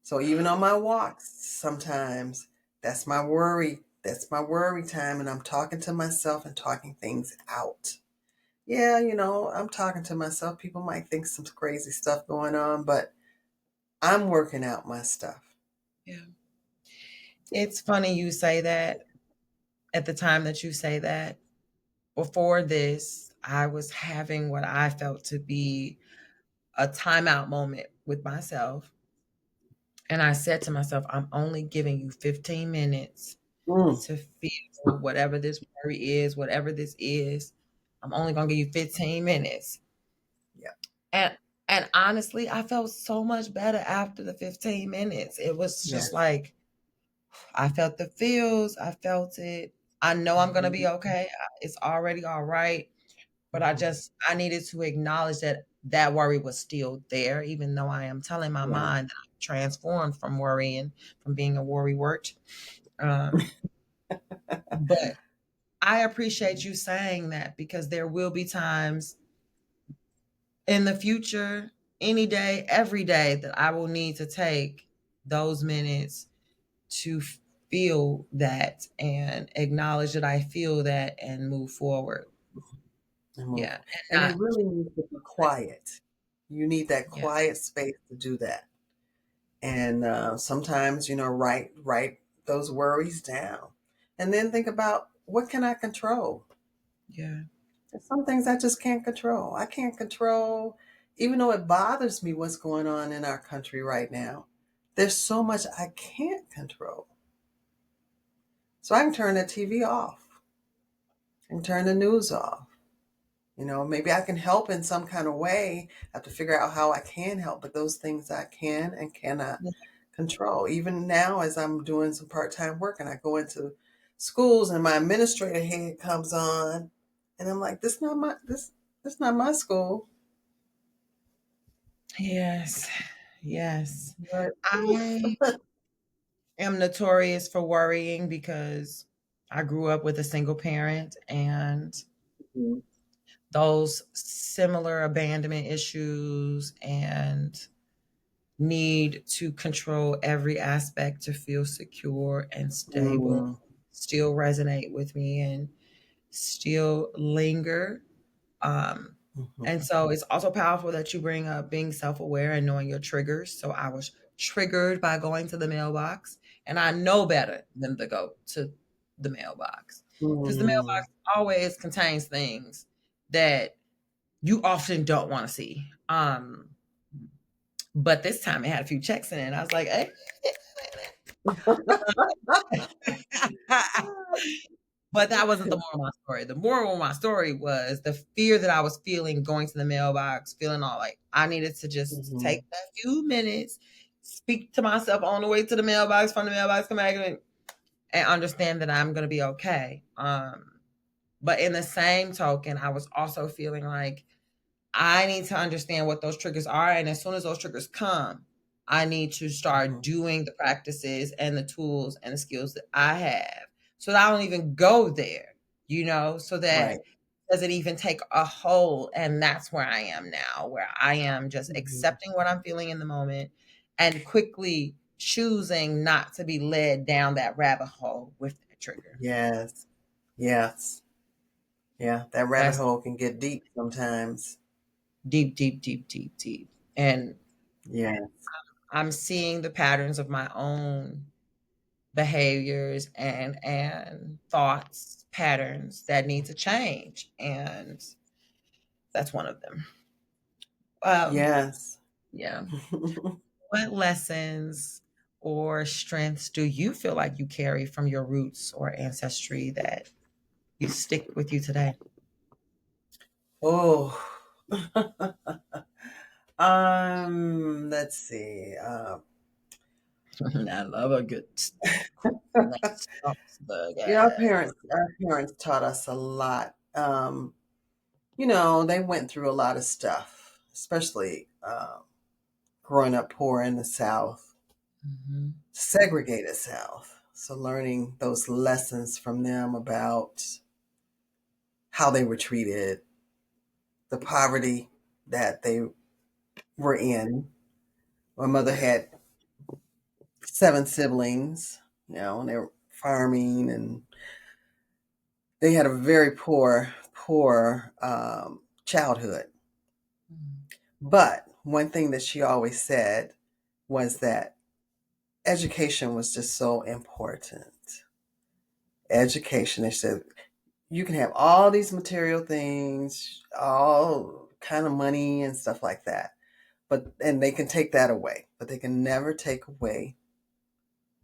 So even on my walks, sometimes that's my worry. That's my worry time. And I'm talking to myself and talking things out. Yeah, I'm talking to myself. People might think some crazy stuff going on, but I'm working out my stuff. Yeah. It's funny you say that at the time that you say that. Before this, I was having what I felt to be a timeout moment with myself. And I said to myself, I'm only giving you 15 minutes Mm, to feel whatever this worry is, whatever this is. I'm only going to give you 15 minutes. yeah. And and honestly, I felt so much better after the 15 minutes. It was just Yes. like I felt the feels, I felt it. I know I'm going to be Mhm, okay. It's already all right. But mhm. I needed to acknowledge that that worry was still there, even though I am telling my Yeah. mind that I'm transformed from worrying, from being a worry wort. Um, but I appreciate you saying that because there will be times in the future, any day, every day, that I will need to take those minutes to feel that and acknowledge that I feel that and move forward. and move. Yeah, and And it not really needs to be quiet. You need that yeah, quiet space to do that. And sometimes, write those worries down, and then think about what can I control. yeah, There's some things I just can't control. I can't control, even though it bothers me what's going on in our country right now. There's so much I can't control. So I can turn the TV off and turn the news off. Maybe I can help in some kind of way. I have to figure out how I can help, but those things I can and cannot yeah. control. Even now, as I'm doing some part-time work and I go into schools and my administrator head comes on, and I'm like, this not my school. Yes, yes. But I am notorious for worrying because I grew up with a single parent, and those similar abandonment issues and need to control every aspect to feel secure and stable mm, still resonate with me and still linger. Um, mhm, and so it's also powerful that you bring up being self aware and knowing your triggers. So I was triggered by going to the mailbox, and I know better than to go to the mailbox because the mm. mailbox always contains things that you often don't want to see. But this time it had a few checks in it. And I was like, hey. But that wasn't the moral of my story. The moral of my story was the fear that I was feeling going to the mailbox, feeling all like I needed to just take Mhm, a few minutes, speak to myself on the way to the mailbox, from the mailbox, come back, and understand that I'm going to be okay. But in the same token, I was also feeling like I need to understand what those triggers are. And as soon as those triggers come, I need to start mhm. doing the practices and the tools and the skills that I have so that I don't even go there, so that Right. doesn't even take a hold. And that's where I am now, where I am just Mhm. accepting what I'm feeling in the moment and quickly choosing not to be led down that rabbit hole with that trigger. Yes. Yes. Yeah. That rabbit That's hole can get deep sometimes. deep, deep, deep, deep, deep. And Yeah. I'm seeing the patterns of my own behaviors and thoughts patterns that need to change, and that's one of them. Yes. Yeah. What lessons or strengths do you feel like you carry from your roots or ancestry that you stick with you today? Oh. Let's see. I love a good Yeah, burger. our parents taught us a lot. They went through a lot of stuff, especially growing up poor in the South, Mhm. segregated South. So learning those lessons from them about how they were treated, the poverty that they were in. My mother had 7 siblings, and they were farming, and they had a very poor childhood. But one thing that she always said was that education was just so important. Education, they said, you can have all these material things, all kind of money and stuff like that, and they can take that away, but they can never take away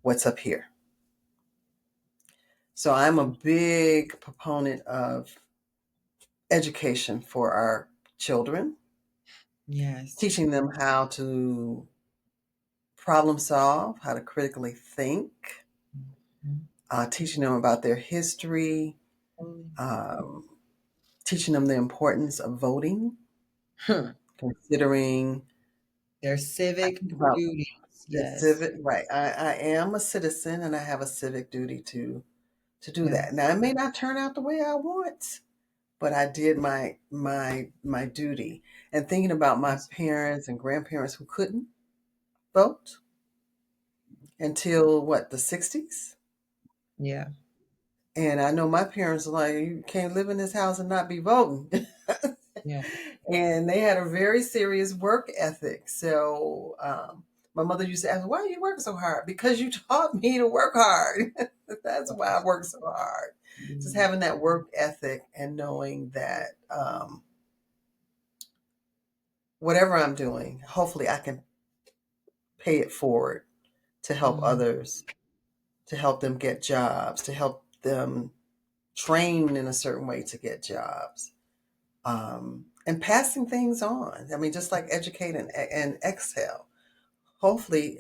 what's up here. So I'm a big proponent of education for our children, Yes. teaching them how to problem solve, how to critically think, Mhm. teaching them about their history, um, teaching them the importance of voting, Hmm. considering Their I civic think about duties. the Yes. civic right. I am a citizen and I have a civic duty to do Yeah. that. Now it may not turn out the way I want, but I did my duty. And thinking about my Yes. parents and grandparents who couldn't vote until what, the 60s? Yeah. And I know my parents are like, you can't live in this house and not be voting. Yeah. And they had a very serious work ethic. So my mother used to ask, why are you working so hard? Because you taught me to work hard. That's why I work so hard. Just Mhm. having that work ethic and knowing that whatever I'm doing, hopefully I can pay it forward to help Mhm. others, to help them get jobs, to help them train in a certain way to get jobs, and passing things on. I mean, just like educate and exhale. Hopefully,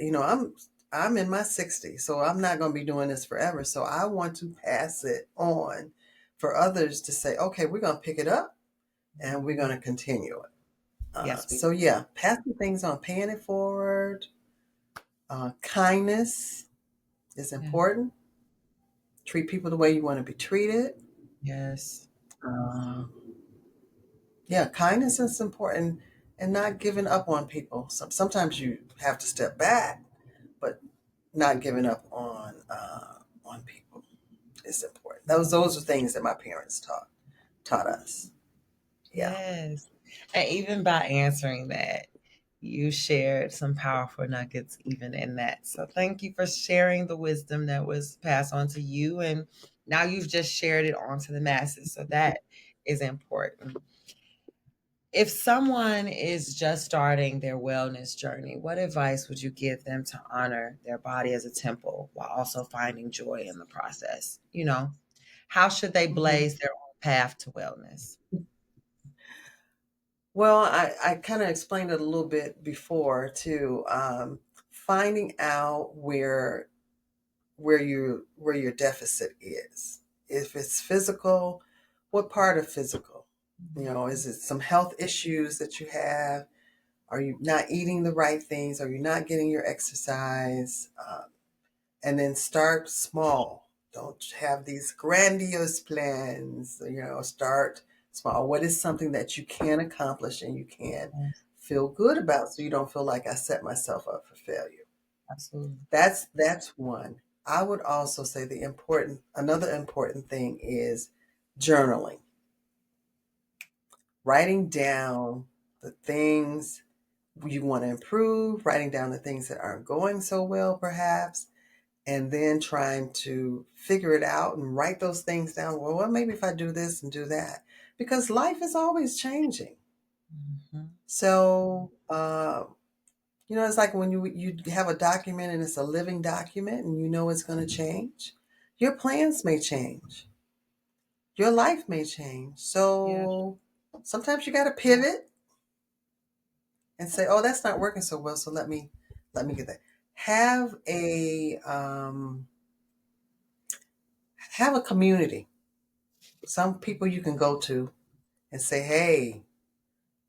I'm in my 60s, so I'm not going to be doing this forever. So I want to pass it on for others to say, okay, we're going to pick it up and we're going to continue it. Yes, we. So yeah, passing things on, paying it forward. Kindness is Yeah. important. Treat people the way you want to be treated. Yes. Uh, yeah, kindness is important, and not giving up on people. Sometimes you have to step back, but not giving up on people is important. Those are things that my parents taught us. Yeah. Yes. And even by answering that, you shared some powerful nuggets even in that. So thank you for sharing the wisdom that was passed on to you. And now you've just shared it on to the masses. So that is important. If someone is just starting their wellness journey, what advice would you give them to honor their body as a temple while also finding joy in the process? How should they hmm blaze their own path to wellness? Well, I kind of explained it a little bit before too. Finding out where your deficit is. If it's physical, what part of physical? Is it some health issues that you have? Are you not eating the right things? Are you not getting your exercise? And then start small. Don't have these grandiose plans. Start small. What is something that you can accomplish and you can Yes, feel good about, so you don't feel like I set myself up for failure? absolutely. That's one. I would also say another important thing is journaling. Writing down the things you want to improve, writing down the things that aren't going so well, perhaps, and then trying to figure it out and write those things down. Well, maybe if I do this and do that, because life is always changing. Mhm. So, it's like when you have a document and it's a living document and you know it's going to change. Your plans may change. Your life may change. Yeah. So sometimes you got to pivot and say, "Oh, that's not working so well. So let me get that." Have a community. Some people you can go to and say, "Hey,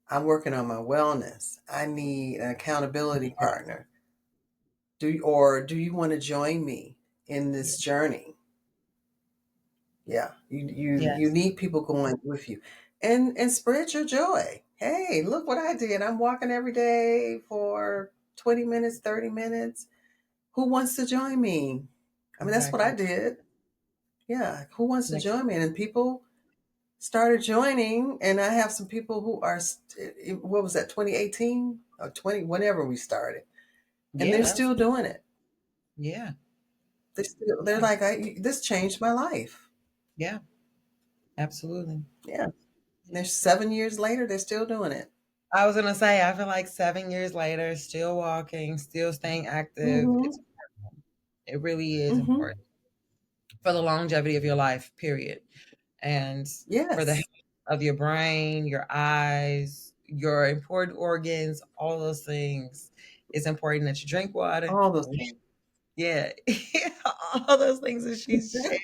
I'm working on my wellness. I need an accountability partner. Do you want to join me in Yeah. this journey?" Yeah, you Yes. need people going with you, and spread your joy. Hey, look what I did! I'm walking every day for 20 minutes, 30 minutes. Who wants to join me? I mean, that's what I Exactly. did. Yeah, who wants to Yeah. join me? And people started joining, and I have some people who are what was that, 2018 or 20, whenever we started, and Yeah. they're still doing it. Yeah. They're Yeah. like, this changed my life. Yeah. Absolutely. Yeah, they're 7 years later, they're still doing it. I was gonna say, I feel like 7 years later, still walking, still staying active. Mm-hmm. It really is Mm-hmm. important for the longevity of your life, period. And for the health Yes. of your brain, your eyes, your important organs, all those things. It's important that you drink water. All those things. Yeah. All those things that she's shared.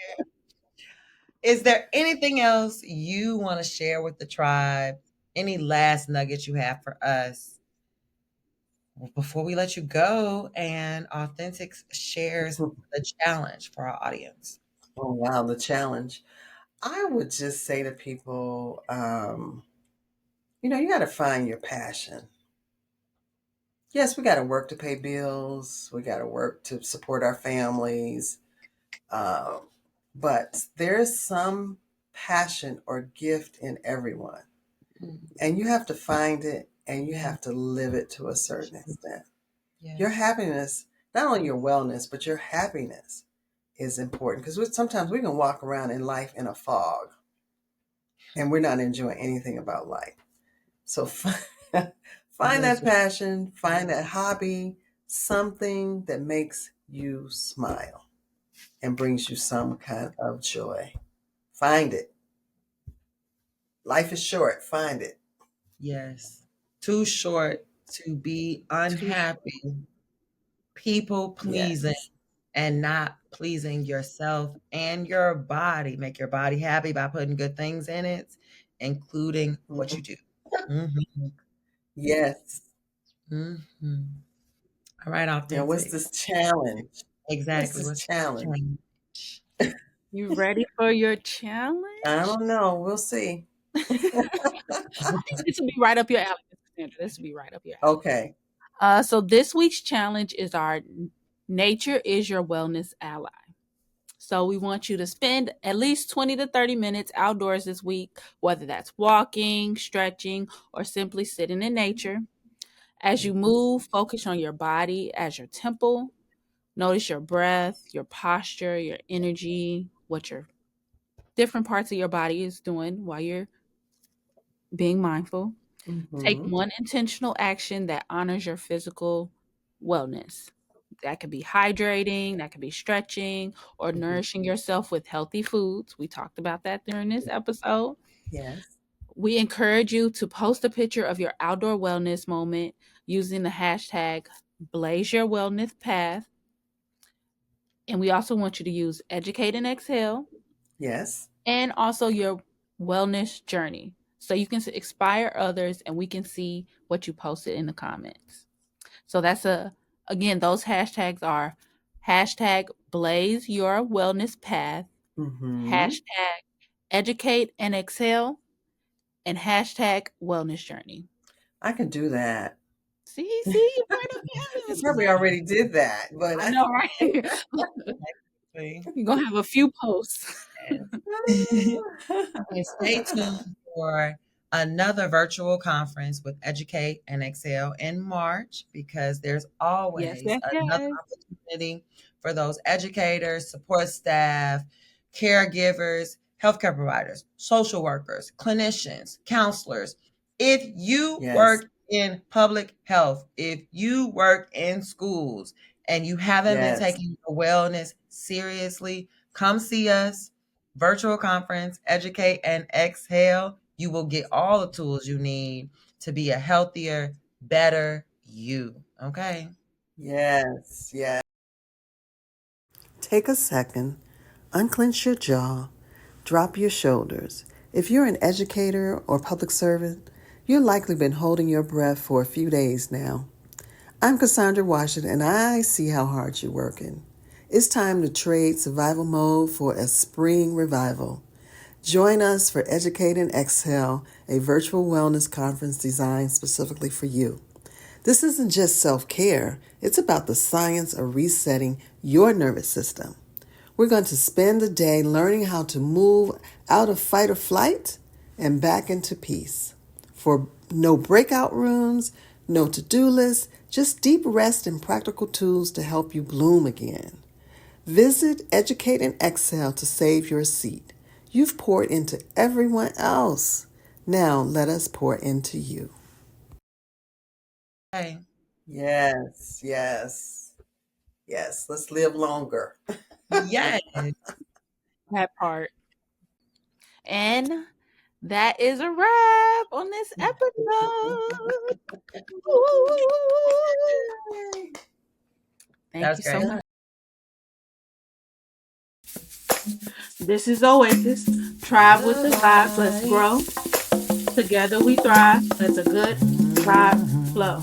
Is there anything else you want to share with the tribe? Any last nuggets you have for us before we let you go? And Authentic shares the challenge for our audience. Oh, wow, the challenge. I would just say to people, you got to find your passion. Yes, we got to work to pay bills. We got to work to support our families. But there's some passion or gift in everyone. And you have to find it and you have to live it to a certain extent. Your Yes. happiness, not only your wellness, but your happiness is important because sometimes we can walk around in life in a fog and we're not enjoying anything about life. So find that Listen. passion, find that hobby, something that makes you smile and brings you some kind of joy. Find it. Life is short. Find it. Yes. Too short to be Too unhappy, people pleasing, Yes. and not pleasing yourself and your body. Make your body happy by putting good things in it, including what you Mhm. do. Hmm. Yes. Hmm. All right, Now, what's authentic. this challenge? What's Exactly. this What's challenge? challenge? You ready for your I challenge? don't know. We'll see. I think this will be right up your alley, Miss Cassandra. This will be right up your alley. Okay. So this week's challenge is our nature is your wellness ally. So we want you to spend at least 20 to 30 minutes outdoors this week, whether that's walking, stretching, or simply sitting in nature. As you move, focus on your body as your temple. Notice your breath, your posture, your energy, what your different parts of your body is doing while you're being mindful. Take Mm-hmm. one intentional action that honors your physical wellness. That could be hydrating, that could be stretching, or Mm-hmm. nourishing yourself with healthy foods. We talked about that during this episode. Yes. We encourage you to post a picture of your outdoor wellness moment using the hashtag Blaze Your Wellness Path. And we also want you to use Educate and Exhale Yes. and also your wellness journey. So you can inspire others and we can see what you posted in the comments. So again, those hashtags are hashtag Blaze Your Wellness Path, Mm-hmm. hashtag Educate and Exhale, and hashtag Wellness Journey. I can do that. See, you're right up your alley, I Miss probably Cassandra. already did that, but I know, right? See? You're gonna have a few posts. Yes. And stay tuned for another virtual conference with Educate and Excel in March because there's Yes, always yes, another yes. opportunity for those educators, support staff, caregivers, healthcare providers, social workers, clinicians, counselors. If you yes. work in public health, if you work in schools and you haven't been Yes. taking your wellness seriously, come see us virtual conference, educate and exhale. You will get all the tools you need to be a healthier, better you. Okay. Yes. Yes. Take a second, unclench your jaw, drop your shoulders. If you're an educator or public servant, you've likely been holding your breath for a few days now. I'm Cassandra Washington, and I see how hard you're working. It's time to trade survival mode for a spring revival. Join us for Educate and Exhale, a virtual wellness conference designed specifically for you. This isn't just self care, it's about the science of resetting your nervous system. We're going to spend the day learning how to move out of fight or flight and back into peace. For no breakout rooms, no to do lists, just deep rest and practical tools to help you bloom again. Visit Educate and Exhale to save your seat. You've poured into everyone else. Now let us pour into you. Okay. Yes, yes, yes. Let's live longer. Yes. That part. And that is a wrap on this episode. Woo! That Thank was you so great. much. This is Oasis. Tribe with the vibes. Let's grow. Together we thrive. Let's a good vibe flow.